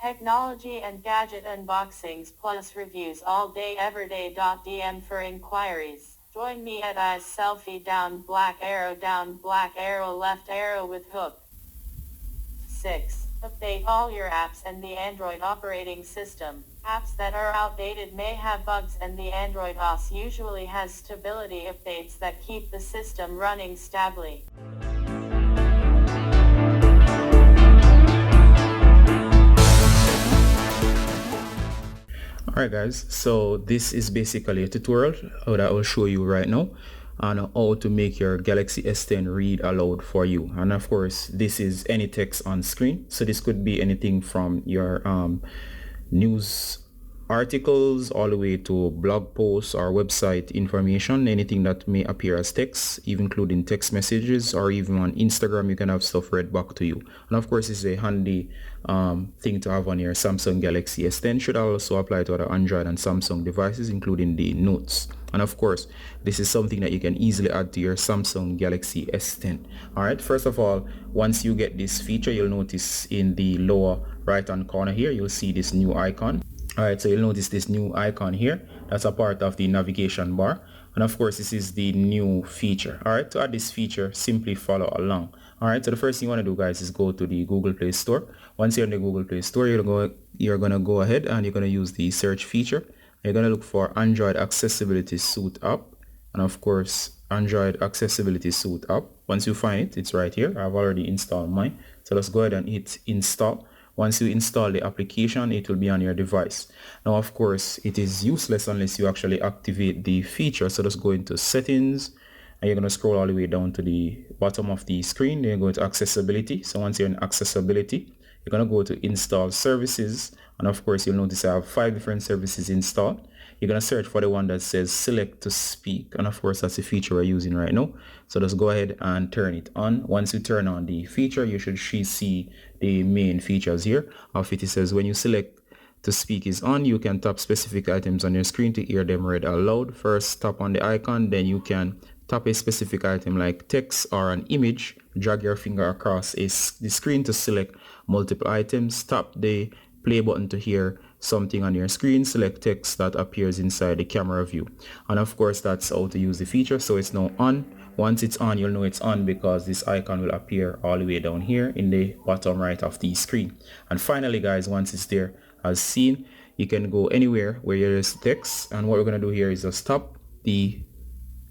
Technology and gadget unboxings plus reviews all day everyday. DM for inquiries. Join me at eyes selfie down black arrow left arrow with hook. 6. Update all your apps and the Android operating system. Apps that are outdated may have bugs and the Android OS usually has stability updates that keep the system running stably. Alright guys, so this is basically a tutorial that I will show you right now on how to make your Galaxy S10 read aloud for you. And of course, this is any text on screen. So this could be anything from your news articles all the way to blog posts or website information, anything that may appear as text, even including text messages, or even on Instagram you can have stuff read back to you. And of course, it's a handy thing to have on your Samsung Galaxy S10. Should also apply to other Android and Samsung devices, including the Notes. And of course, this is something that you can easily add to your Samsung Galaxy S10. Alright, first of all, once you get this feature, you'll notice in the lower right hand corner here, you'll see this new icon. Alright, so you'll notice this new icon here. That's a part of the navigation bar. And of course, this is the new feature. Alright, to add this feature, simply follow along. Alright, so the first thing you want to do, guys, is go to the Google Play Store. Once you're in the Google Play Store, you're going to go ahead and you're going to use the search feature. You're going to look for Android Accessibility Suite app. And of course, Android Accessibility Suite app. Once you find it, it's right here. I've already installed mine. So let's go ahead and hit install. Once you install the application, it will be on your device. Now, of course, it is useless unless you actually activate the feature. So just go into settings and you're going to scroll all the way down to the bottom of the screen. Then you go to accessibility. So once you're in accessibility, you're going to go to install services. And of course, you'll notice I have 5 different services installed. You're going to search for the one that says select to speak. And of course, that's the feature we're using right now. So just go ahead and turn it on. Once you turn on the feature, you should see the main features here of it. It says when you select to speak is on, you can tap specific items on your screen to hear them read aloud. First, tap on the icon, then you can tap a specific item like text or an image. Drag your finger across the screen to select multiple items. Tap the play button to hear something on your screen. Select text that appears inside the camera view. And of course, that's how to use the feature. So it's now on. Once it's on, you'll know it's on because this icon will appear all the way down here in the bottom right of the screen. And finally, guys, once it's there as seen, you can go anywhere where there is text. And what we're going to do here is just tap the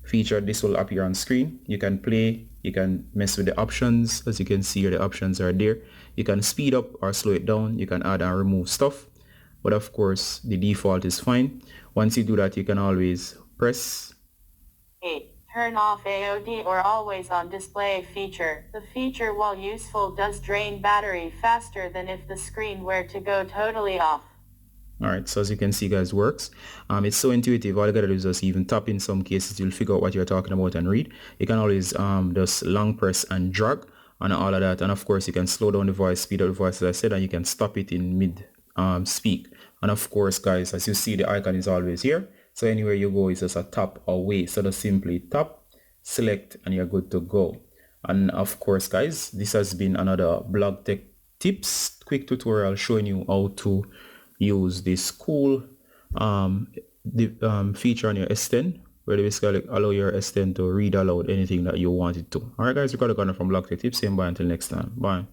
feature. This will appear on screen. You can play, you can mess with the options. As you can see here, the options are there. You can speed up or slow it down. You can add and remove stuff. But of course, the default is fine. Once you do that, you can always press 8. Turn off AOD or always on display feature. The feature, while useful, does drain battery faster than if the screen were to go totally off. Alright, so as you can see, guys, works. It's so intuitive. All you gotta do is just even tap. In some cases, you'll figure out what you're talking about and read. You can always just long press and drag and all of that. And of course, you can slow down the voice, speed up the voice, as I said, and you can stop it in mid speak. And of course, guys, as you see, the icon is always here. So anywhere you go, it's just a tap away. So just simply tap, select, and you're good to go. And of course, guys, this has been another Blog Tech Tips quick tutorial showing you how to use this cool feature on your S10, where they basically allow your S10 to read aloud anything that you want it to. Alright, guys, we got a corner from Blog Tech Tips. Saying bye until next time. Bye.